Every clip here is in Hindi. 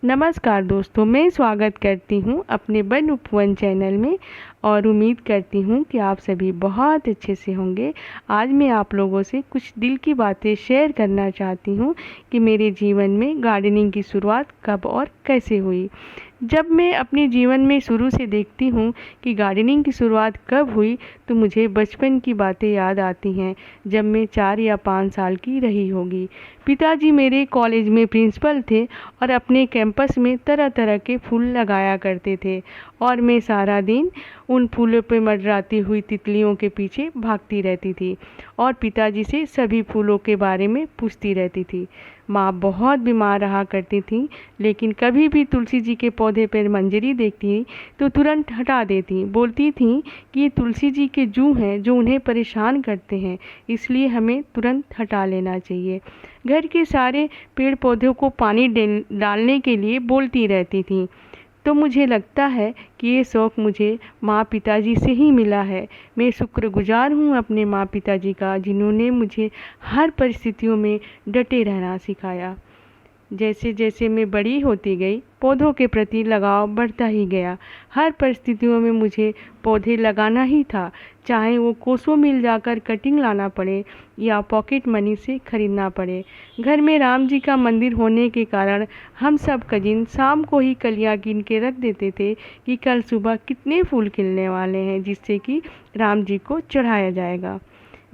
नमस्कार दोस्तों, मैं स्वागत करती हूँ अपने वन उपवन चैनल में और उम्मीद करती हूँ कि आप सभी बहुत अच्छे से होंगे। आज मैं आप लोगों से कुछ दिल की बातें शेयर करना चाहती हूँ कि मेरे जीवन में गार्डनिंग की शुरुआत कब और कैसे हुई। जब मैं अपने जीवन में शुरू से देखती हूँ कि गार्डनिंग की शुरुआत कब हुई तो मुझे बचपन की बातें याद आती हैं, जब मैं 4 या 5 साल की रही होगी। पिताजी मेरे कॉलेज में प्रिंसिपल थे और अपने कैंपस में तरह तरह के फूल लगाया करते थे और मैं सारा दिन उन फूलों पर मंडराती हुई तितलियों के पीछे भागती रहती थी और पिताजी से सभी फूलों के बारे में पूछती रहती थी। माँ बहुत बीमार रहा करती थी, लेकिन कभी भी तुलसी जी के पौधे पर मंजरी देखती तो तुरंत हटा देती। बोलती थी कि ये तुलसी जी के जू हैं जो उन्हें परेशान करते हैं, इसलिए हमें तुरंत हटा लेना चाहिए। घर के सारे पेड़ पौधों को पानी डालने के लिए बोलती रहती थी। तो मुझे लगता है कि ये शौक़ मुझे माँ पिताजी से ही मिला है। मैं शुक्रगुजार हूँ अपने माँ पिताजी का, जिन्होंने मुझे हर परिस्थितियों में डटे रहना सिखाया। जैसे जैसे मैं बड़ी होती गई, पौधों के प्रति लगाव बढ़ता ही गया। हर परिस्थितियों में मुझे पौधे लगाना ही था, चाहे वो कोसों मिल जाकर कटिंग लाना पड़े या पॉकेट मनी से खरीदना पड़े। घर में राम जी का मंदिर होने के कारण हम सब कजिन शाम को ही कलियां गिन के रख देते थे कि कल सुबह कितने फूल खिलने वाले हैं, जिससे कि राम जी को चढ़ाया जाएगा।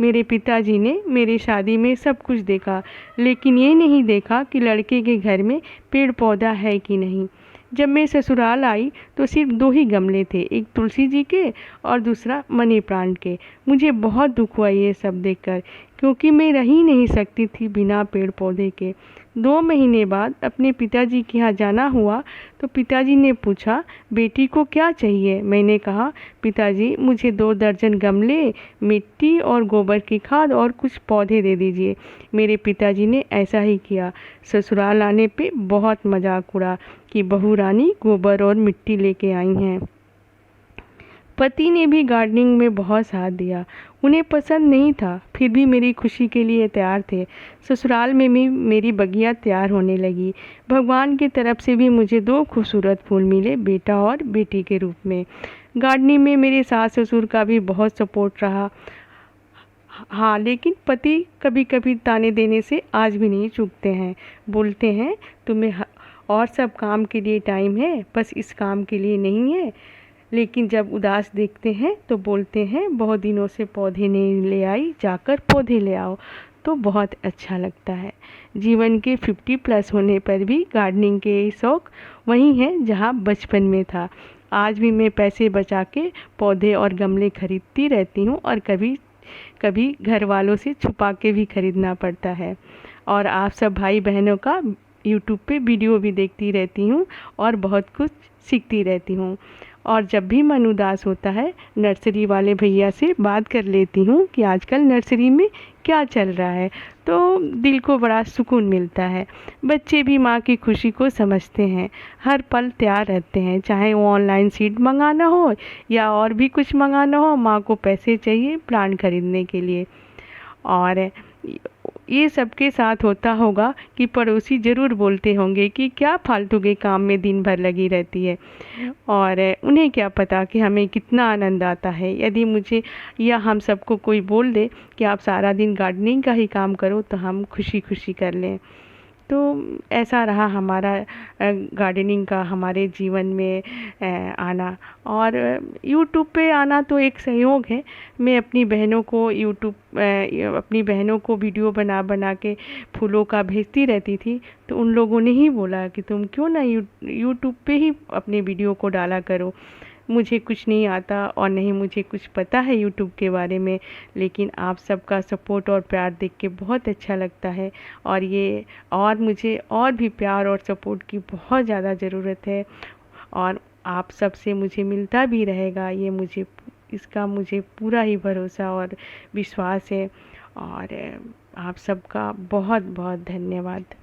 मेरे पिताजी ने मेरी शादी में सब कुछ देखा, लेकिन ये नहीं देखा कि लड़के के घर में पेड़ पौधा है कि नहीं। जब मैं ससुराल आई तो सिर्फ 2 ही गमले थे, एक तुलसी जी के और दूसरा मनी प्लांट के। मुझे बहुत दुख हुआ ये सब देखकर, क्योंकि मैं रह ही नहीं सकती थी बिना पेड़ पौधे के। 2 महीने बाद अपने पिताजी के यहाँ जाना हुआ तो पिताजी ने पूछा, बेटी को क्या चाहिए? मैंने कहा, पिताजी मुझे 2 दर्जन गमले, मिट्टी और गोबर की खाद और कुछ पौधे दे दीजिए। मेरे पिताजी ने ऐसा ही किया। ससुराल आने पे बहुत मजाक उड़ा कि बहू रानी गोबर और मिट्टी लेके आई हैं। पति ने भी गार्डनिंग में बहुत साथ दिया। उन्हें पसंद नहीं था, फिर भी मेरी खुशी के लिए तैयार थे। ससुराल में भी मेरी बगिया तैयार होने लगी। भगवान की तरफ से भी मुझे 2 खूबसूरत फूल मिले, बेटा और बेटी के रूप में। गार्डनिंग में मेरे सास ससुर का भी बहुत सपोर्ट रहा। हाँ, लेकिन पति कभी कभी ताने देने से आज भी नहीं चूकते हैं। बोलते हैं, तुम्हें और सब काम के लिए टाइम है, बस इस काम के लिए नहीं है। लेकिन जब उदास देखते हैं तो बोलते हैं, बहुत दिनों से पौधे नहीं ले आई, जाकर पौधे ले आओ। तो बहुत अच्छा लगता है। जीवन के 50+ होने पर भी गार्डनिंग के शौक़ वही हैं जहाँ बचपन में था। आज भी मैं पैसे बचा के पौधे और गमले खरीदती रहती हूँ और कभी कभी घर वालों से छुपा के भी खरीदना पड़ता है। और आप सब भाई बहनों का यूट्यूब पे वीडियो भी देखती रहती हूँ और बहुत कुछ सीखती रहती हूँ। और जब भी मन उदास होता है, नर्सरी वाले भैया से बात कर लेती हूँ कि आजकल नर्सरी में क्या चल रहा है, तो दिल को बड़ा सुकून मिलता है। बच्चे भी माँ की खुशी को समझते हैं, हर पल तैयार रहते हैं, चाहे वो ऑनलाइन सीड मंगाना हो या और भी कुछ मंगाना हो। माँ को पैसे चाहिए प्लांट खरीदने के लिए। और ये सबके साथ होता होगा कि पड़ोसी ज़रूर बोलते होंगे कि क्या फालतू के काम में दिन भर लगी रहती है, और उन्हें क्या पता कि हमें कितना आनंद आता है। यदि मुझे या हम सबको कोई बोल दे कि आप सारा दिन गार्डनिंग का ही काम करो तो हम खुशी खुशी कर लें। तो ऐसा रहा हमारा गार्डनिंग का हमारे जीवन में आना। और यूट्यूब पे आना तो एक संयोग है। मैं अपनी बहनों को अपनी बहनों को वीडियो बना बना के फूलों का भेजती रहती थी, तो उन लोगों ने ही बोला कि तुम क्यों ना यूट्यूब पे ही अपने वीडियो को डाला करो। मुझे कुछ नहीं आता और नहीं मुझे कुछ पता है यूट्यूब के बारे में, लेकिन आप सबका सपोर्ट और प्यार देख के बहुत अच्छा लगता है। और मुझे और भी प्यार और सपोर्ट की बहुत ज़्यादा ज़रूरत है, और आप सब से मुझे मिलता भी रहेगा, इसका मुझे पूरा ही भरोसा और विश्वास है। और आप सबका बहुत बहुत धन्यवाद।